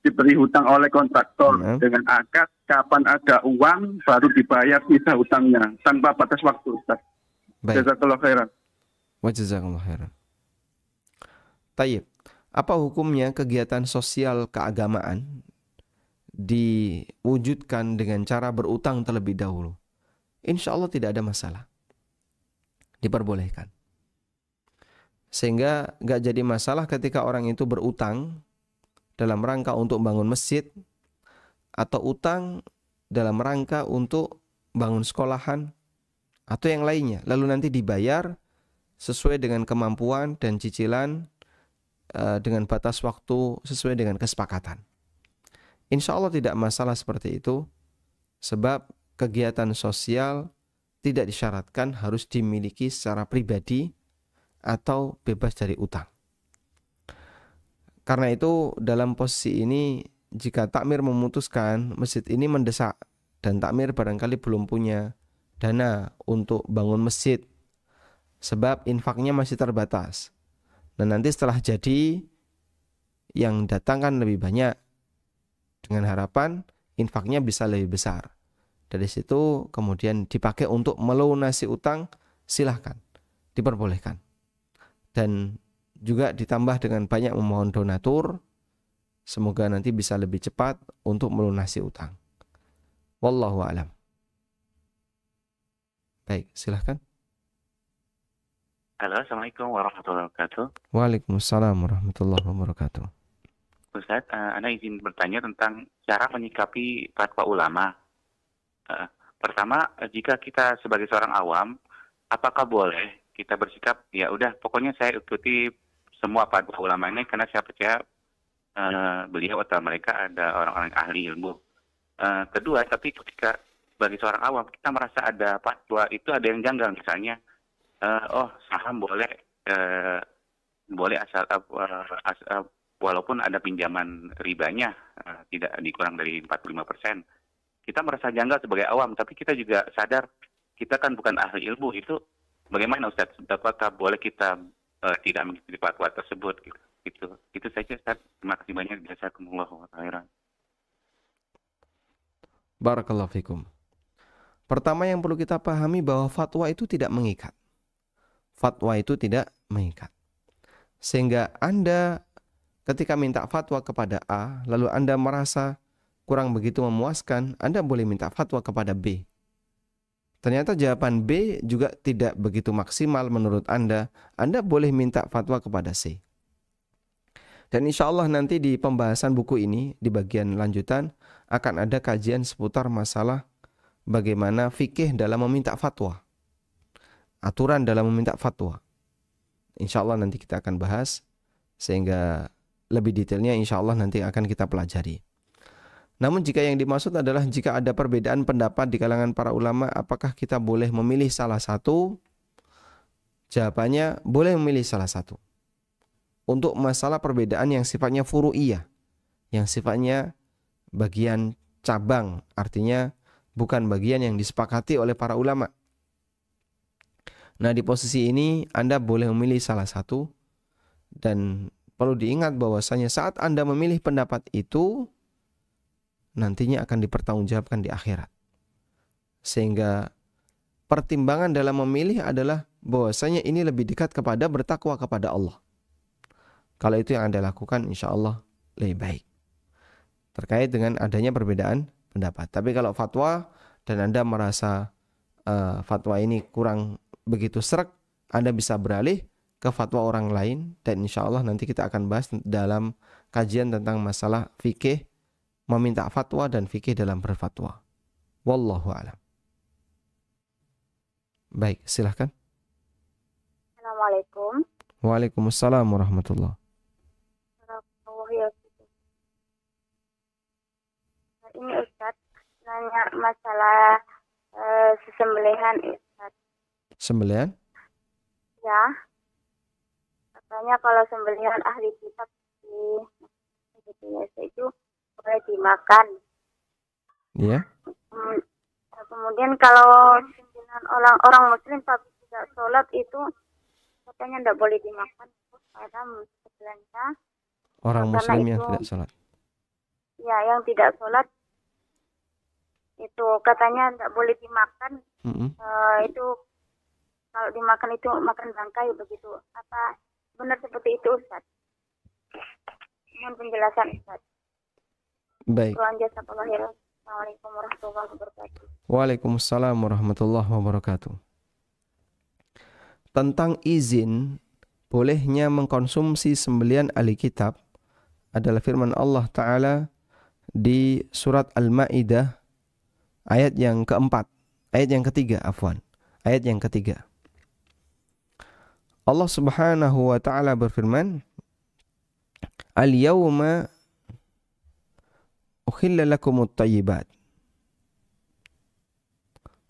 diberi hutang oleh kontraktor dengan akad kapan ada uang baru dibayar sisa hutangnya tanpa batas waktu, Ustaz. Baik. Jazakallahu khairan. Wa jazakallahu khairan. Tayyib. Apa hukumnya kegiatan sosial keagamaan diwujudkan dengan cara berutang terlebih dahulu? Insya Allah tidak ada masalah. Diperbolehkan. Sehingga gak jadi masalah ketika orang itu berutang dalam rangka untuk bangun masjid atau utang dalam rangka untuk bangun sekolahan atau yang lainnya. Lalu nanti dibayar sesuai dengan kemampuan dan cicilan dengan batas waktu sesuai dengan kesepakatan. Insya Allah tidak masalah seperti itu, sebab kegiatan sosial tidak disyaratkan harus dimiliki secara pribadi atau bebas dari utang. Karena itu dalam posisi ini, jika takmir memutuskan masjid ini mendesak dan takmir barangkali belum punya dana untuk bangun masjid sebab infaknya masih terbatas, dan nanti setelah jadi yang datang kan lebih banyak, dengan harapan infaknya bisa lebih besar. Dari situ kemudian dipakai untuk melunasi utang, silahkan, diperbolehkan. Dan juga ditambah dengan banyak memohon donatur, semoga nanti bisa lebih cepat untuk melunasi utang. Wallahu a'lam. Baik, silahkan. Halo, Assalamualaikum warahmatullahi wabarakatuh. Waalaikumsalam warahmatullahi wabarakatuh. Ustaz, Anda izin bertanya tentang cara menyikapi fatwa ulama. Pertama, jika kita sebagai seorang awam, apakah boleh kita bersikap, ya udah pokoknya saya ikuti semua fatwa ulama ini karena saya percaya beliau atau mereka ada orang-orang ahli ilmu. Kedua, tapi ketika bagi seorang awam kita merasa ada fatwa itu ada yang janggal, misalnya saham boleh asal walaupun ada pinjaman ribanya tidak dikurang dari 45%. Kita merasa janggal sebagai awam, tapi kita juga sadar kita kan bukan ahli ilmu. Itu bagaimana Ustaz? Apakah boleh kita tidak mengikuti fatwa tersebut? Itu saja Ustaz. Terima kasih banyak. Jazakumullahu khairan. Barakallahu fikum. Pertama yang perlu kita pahami bahwa fatwa itu tidak mengikat. Fatwa itu tidak mengikat. Sehingga Anda ketika minta fatwa kepada A, lalu Anda merasa kurang begitu memuaskan, Anda boleh minta fatwa kepada B. Ternyata jawaban B juga tidak begitu maksimal menurut Anda boleh minta fatwa kepada C. Dan insya Allah nanti di pembahasan buku ini, di bagian lanjutan, akan ada kajian seputar masalah bagaimana fikih dalam meminta fatwa. Aturan dalam meminta fatwa. Insya Allah nanti kita akan bahas, sehingga lebih detailnya insya Allah nanti akan kita pelajari. Namun jika yang dimaksud adalah jika ada perbedaan pendapat di kalangan para ulama, apakah kita boleh memilih salah satu? Jawabannya, boleh memilih salah satu. Untuk masalah perbedaan yang sifatnya furu'iyah, yang sifatnya bagian cabang, artinya bukan bagian yang disepakati oleh para ulama. Nah, di posisi ini Anda boleh memilih salah satu, dan perlu diingat bahwasanya saat Anda memilih pendapat itu nantinya akan dipertanggungjawabkan di akhirat. Sehingga pertimbangan dalam memilih adalah bahwasanya ini lebih dekat kepada bertakwa kepada Allah. Kalau itu yang Anda lakukan, insya Allah lebih baik. Terkait dengan adanya perbedaan pendapat. Tapi kalau fatwa dan Anda merasa fatwa ini kurang begitu sreg, Anda bisa beralih ke fatwa orang lain, dan insya Allah nanti kita akan bahas dalam kajian tentang masalah fikih meminta fatwa dan fikih dalam berfatwa. Wallahu a'lam. Baik, silahkan. Assalamualaikum. Waalaikumsalam warahmatullahi. Ini Ustaz nanya masalah sesembelihan Ustaz. Sembelihan? Ya. Katanya kalau sembelihan ahli kitab di Indonesia itu boleh dimakan. Iya. Kemudian kalau sembelihan orang muslim tapi tidak sholat itu katanya tidak boleh dimakan karena sembelihannya Orang muslim yang tidak sholat. Ya, yang tidak sholat itu katanya tidak boleh dimakan. Itu kalau dimakan itu makan bangkai begitu. Apa benar seperti itu Ustaz? Mohon penjelasan Ustaz. Baik. Assalamualaikum warahmatullahi wabarakatuh. Waalaikumsalam warahmatullahi wabarakatuh. Tentang izin bolehnya mengkonsumsi sembelihan ahli kitab adalah firman Allah Ta'ala di surat Al-Ma'idah ayat yang keempat, ayat yang ketiga, ayat yang ketiga. Allah Subhanahu wa Ta'ala berfirman, Al-yawma ukhilla lakumut tayyibat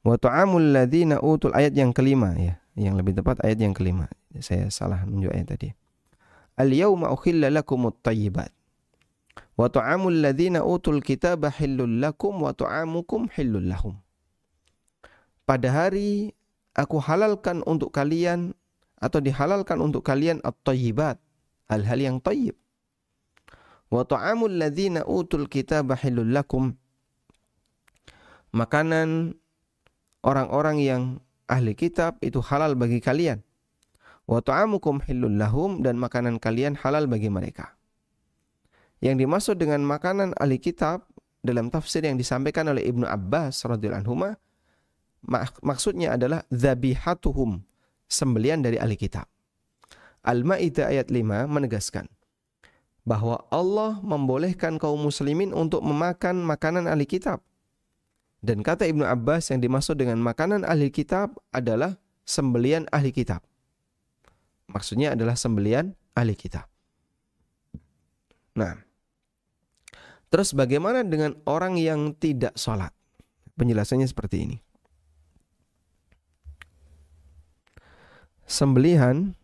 wa ta'amul ladzina utul, ayat yang kelima ya, yang lebih tepat ayat yang kelima. Saya salah menunjuk ayat tadi. Al-yawma ukhilla lakumut tayyibat wa ta'amul ladzina utul kitaba hillul lakum wa ta'amukum hillul lahum. Pada hari aku halalkan untuk kalian atau dihalalkan untuk kalian at-tayyibat, hal-hal yang tayyib. Wa ta'amul ladzina utul kitaba hillul lakum, makanan orang-orang yang ahli kitab itu halal bagi kalian. Wa ta'amukum hillul lahum, dan makanan kalian halal bagi mereka. Yang dimaksud dengan makanan ahli kitab dalam tafsir yang disampaikan oleh Ibnu Abbas radhiyallahu anhu, maksudnya adalah dzabihatuhum, sembelian dari ahli kitab. Al-Maidah ayat 5 menegaskan bahwa Allah membolehkan kaum muslimin untuk memakan makanan ahli kitab. Dan kata Ibnu Abbas, yang dimaksud dengan makanan ahli kitab adalah sembelian ahli kitab. Maksudnya adalah sembelian ahli kitab. Nah, terus bagaimana dengan orang yang tidak sholat? Penjelasannya seperti ini. Sembelihan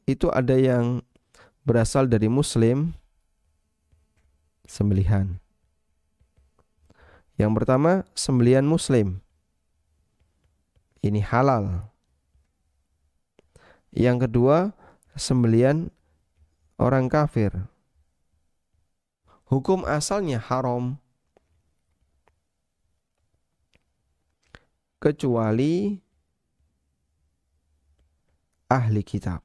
itu ada yang berasal dari muslim, sembelihan. Yang pertama, sembelihan muslim. Ini halal. Yang kedua, sembelihan orang kafir. Hukum asalnya haram, kecuali ahli kitab.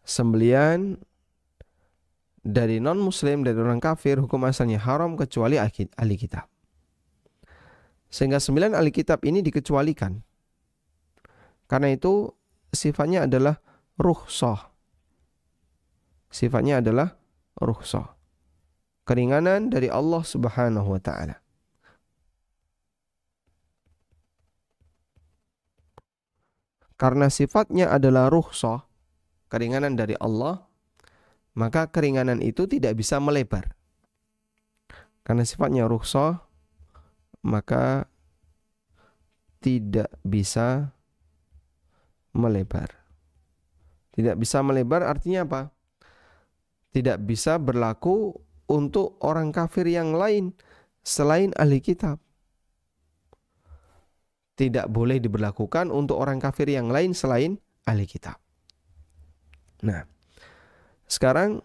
Sembelihan dari non-muslim, dari orang kafir, hukum asalnya haram kecuali ahli kitab. Sehingga sembelihan ahli kitab ini dikecualikan. Karena itu sifatnya adalah rukhsah. Sifatnya adalah rukhsah. Keringanan dari Allah Subhanahu wa Ta'ala. Karena sifatnya adalah rukhsah, keringanan dari Allah, maka keringanan itu tidak bisa melebar. Karena sifatnya rukhsah, maka tidak bisa melebar. Tidak bisa melebar artinya apa? Tidak bisa berlaku untuk orang kafir yang lain selain ahli kitab. Tidak boleh diberlakukan untuk orang kafir yang lain selain ahli kitab. Nah, sekarang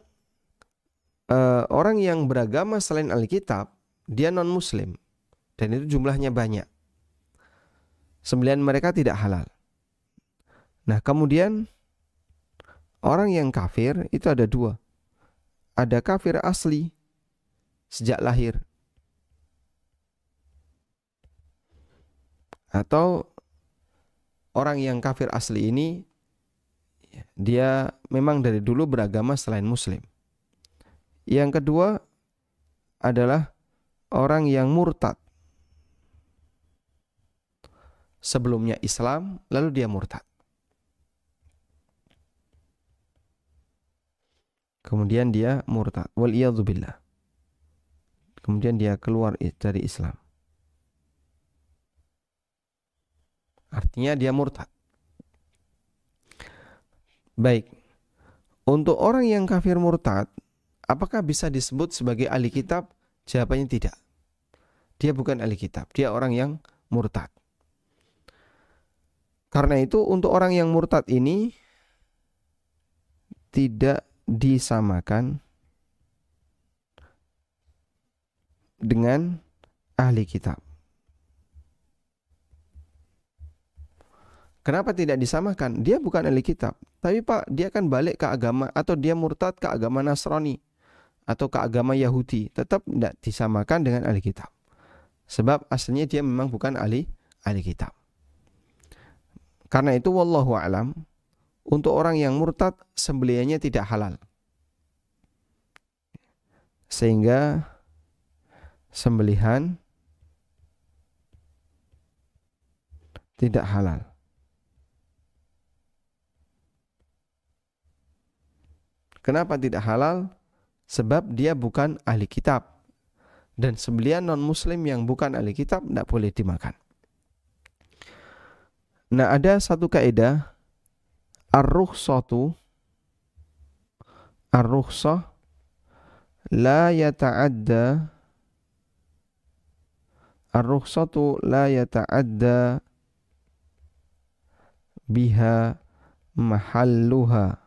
orang yang beragama selain ahli kitab, dia non-muslim. dan itu jumlahnya banyak. Sembelihan mereka tidak halal. Nah, kemudian orang yang kafir itu ada dua. Ada kafir asli sejak lahir, atau orang yang kafir asli ini dia memang dari dulu beragama selain Muslim. Yang kedua adalah orang yang murtad. Sebelumnya Islam, lalu dia murtad. Kemudian dia murtad. Waliyadzubillah. Kemudian dia keluar dari Islam. Artinya dia murtad. Baik. Untuk orang yang kafir murtad, apakah bisa disebut sebagai ahli kitab? Jawabannya tidak. Dia bukan ahli kitab. Dia orang yang murtad. Karena itu untuk orang yang murtad ini tidak disamakan dengan ahli kitab. Kenapa tidak disamakan? Dia bukan ahli kitab. Tapi Pak, dia akan balik ke agama, atau dia murtad ke agama Nasrani atau ke agama Yahudi. Tetap tidak disamakan dengan ahli kitab. Sebab aslinya dia memang bukan ahli kitab. Karena itu wallahu a'lam, untuk orang yang murtad sembelihannya tidak halal. Sehingga sembelihan tidak halal. Kenapa tidak halal? Sebab dia bukan ahli kitab. Dan sembelihan non-muslim yang bukan ahli kitab tidak boleh dimakan. Nah, ada satu kaidah, ar-rukhsah la yata'adda biha mahalluha.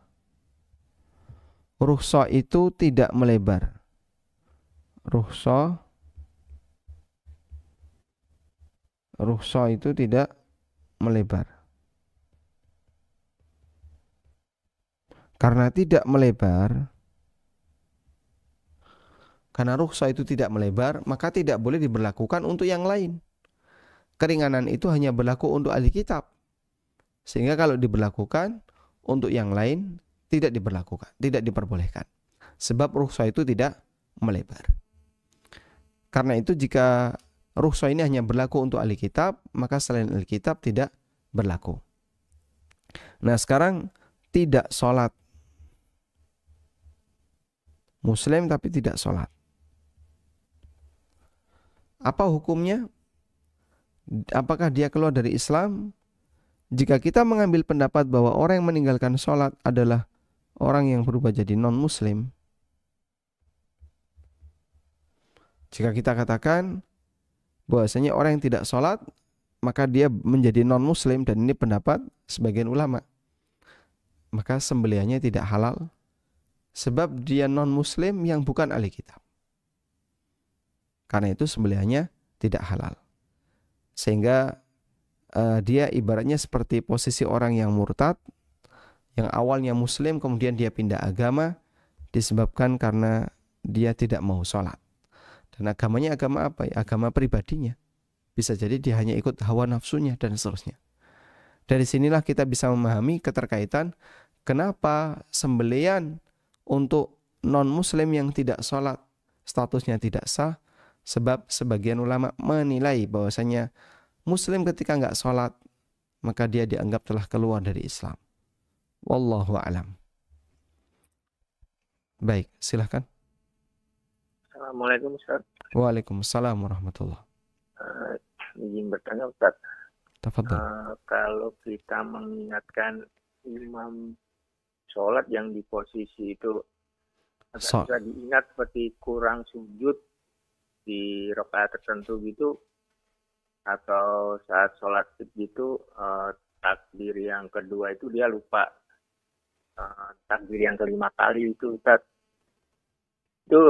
Rukhsah itu tidak melebar. Rukhsah itu tidak melebar. Karena tidak melebar, karena rukhsah itu tidak melebar, maka tidak boleh diberlakukan untuk yang lain. Keringanan itu hanya berlaku untuk ahli kitab. Sehingga kalau diberlakukan untuk yang lain tidak diberlakukan, tidak diperbolehkan. Sebab rukhsah itu tidak melebar. Karena itu jika rukhsah ini hanya berlaku untuk ahli kitab, maka selain ahli kitab tidak berlaku. Nah, sekarang tidak sholat. Muslim tapi tidak sholat. Apa hukumnya? Apakah dia keluar dari Islam? Jika kita mengambil pendapat bahwa orang yang meninggalkan sholat adalah orang yang berubah jadi non-muslim, jika kita katakan bahwasanya orang yang tidak sholat maka dia menjadi non-muslim, dan ini pendapat sebagian ulama, maka sembelihannya tidak halal, sebab dia non-muslim yang bukan ahli kitab. Karena itu sembelihannya tidak halal. Sehingga dia ibaratnya seperti posisi orang yang murtad, yang awalnya muslim kemudian dia pindah agama disebabkan karena dia tidak mau sholat. Dan agamanya agama apa ya? Agama pribadinya. Bisa jadi dia hanya ikut hawa nafsunya dan seterusnya. Dari sinilah kita bisa memahami keterkaitan kenapa sembelihan untuk non-muslim yang tidak sholat statusnya tidak sah. Sebab sebagian ulama menilai bahwasanya muslim ketika nggak sholat maka dia dianggap telah keluar dari Islam. Wallahu a'lam. Baik, silahkan. Assalamualaikum Ustaz. Waalaikumsalam warahmatullah. Izin bertanya Ustaz. Tafadhol. Kalau kita mengingatkan imam sholat yang di posisi itu bisa diingat seperti kurang sujud di rakaat tertentu gitu, atau saat sholat gitu takbir yang kedua itu dia lupa takbir yang kelima kali itu Ustaz. Itu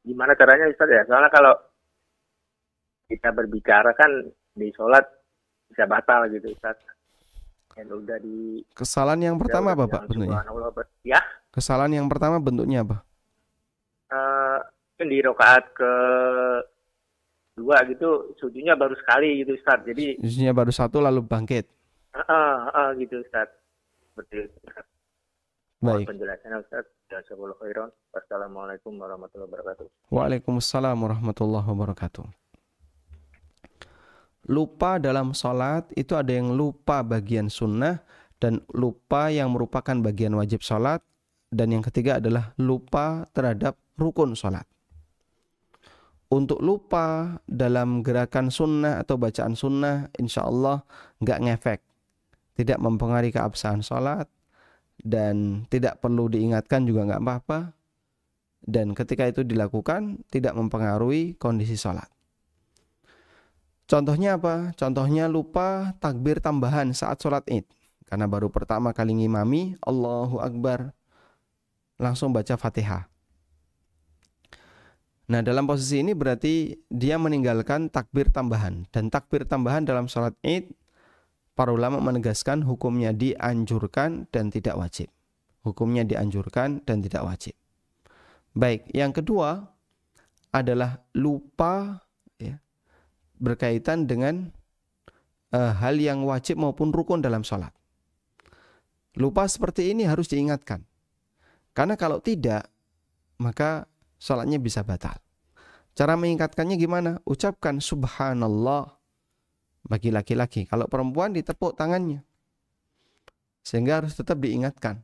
gimana caranya Ustaz ya? Soalnya kalau kita berbicara kan di sholat bisa batal gitu Ustaz. Yang udah di kesalahan yang pertama apa Pak bentuknya? Ya. Kesalahan yang pertama bentuknya apa? Kan di rakaat ke 2 gitu sujudnya baru sekali gitu Ustaz. Jadi sujudnya baru 1 lalu bangkit. Gitu Ustaz. Seperti itu Ustaz. Baik. Penjelasannya Ustaz. Jazakallahu khairan. Wassalamualaikum warahmatullahi wabarakatuh. Waalaikumsalam warahmatullahi wabarakatuh. Lupa dalam sholat itu ada yang lupa bagian sunnah dan lupa yang merupakan bagian wajib sholat, dan yang ketiga adalah lupa terhadap rukun sholat. Untuk lupa dalam gerakan sunnah atau bacaan sunnah, insya Allah nggak ngefek, tidak mempengaruhi keabsahan sholat, dan tidak perlu diingatkan juga nggak apa-apa, dan ketika itu dilakukan tidak mempengaruhi kondisi sholat. Contohnya apa? Contohnya lupa takbir tambahan saat sholat id, karena baru pertama kali ngimami, Allahu Akbar, langsung baca Fatihah. Nah, dalam posisi ini berarti dia meninggalkan takbir tambahan, dan takbir tambahan dalam sholat id para ulama menegaskan hukumnya dianjurkan dan tidak wajib. Hukumnya dianjurkan dan tidak wajib. Baik, yang kedua adalah lupa ya, berkaitan dengan hal yang wajib maupun rukun dalam sholat. Lupa seperti ini harus diingatkan. Karena kalau tidak, maka sholatnya bisa batal. Cara mengingatkannya gimana? Ucapkan subhanallah bagi laki-laki. Kalau perempuan ditepuk tangannya. Sehingga harus tetap diingatkan.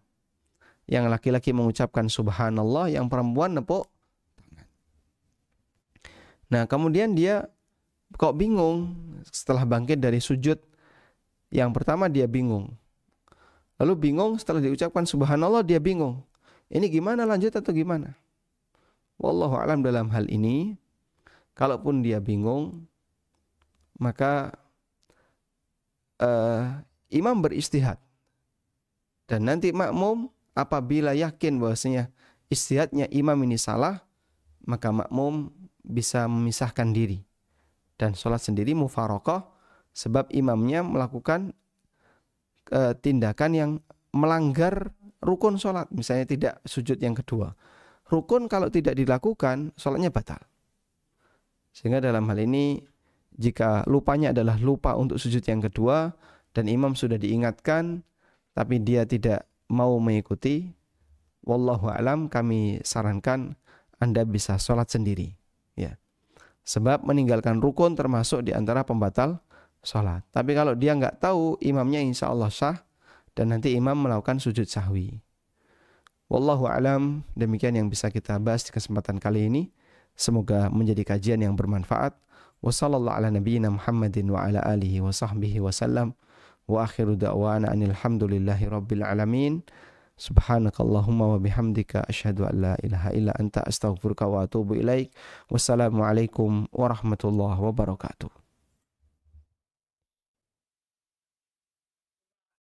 Yang laki-laki mengucapkan subhanallah, yang perempuan nepuk tangan. Nah, kemudian dia kok bingung setelah bangkit dari sujud. Yang pertama dia bingung. Lalu bingung setelah diucapkan subhanallah dia bingung. Ini gimana, lanjut atau gimana? Wallahu a'lam dalam hal ini. Kalaupun dia bingung, maka imam beristihad, dan nanti makmum apabila yakin bahwasanya istihadnya imam ini salah, maka makmum bisa memisahkan diri dan sholat sendiri mufaraqah, sebab imamnya melakukan tindakan yang melanggar rukun sholat, misalnya tidak sujud yang kedua. Rukun kalau tidak dilakukan, sholatnya batal. Sehingga dalam hal ini, jika lupanya adalah lupa untuk sujud yang kedua dan imam sudah diingatkan tapi dia tidak mau mengikuti, wallahu alam, kami sarankan Anda bisa sholat sendiri ya. Sebab meninggalkan rukun termasuk di antara pembatal sholat. Tapi kalau dia nggak tahu, imamnya insya Allah sah dan nanti imam melakukan sujud sahwi. Wallahu alam, demikian yang bisa kita bahas di kesempatan kali ini. Semoga menjadi kajian yang bermanfaat. Wassallallahu ala nabiyyina Muhammadin wa ala alihi wa sahbihi wa sallam. Wa akhiru da'wana anil hamdulillahi rabbil alamin. Subhanakallahumma wa bihamdika asyhadu an la ilaha illa anta astaghfiruka wa atubu ilaik. Wassalamualaikum warahmatullahi wabarakatuh.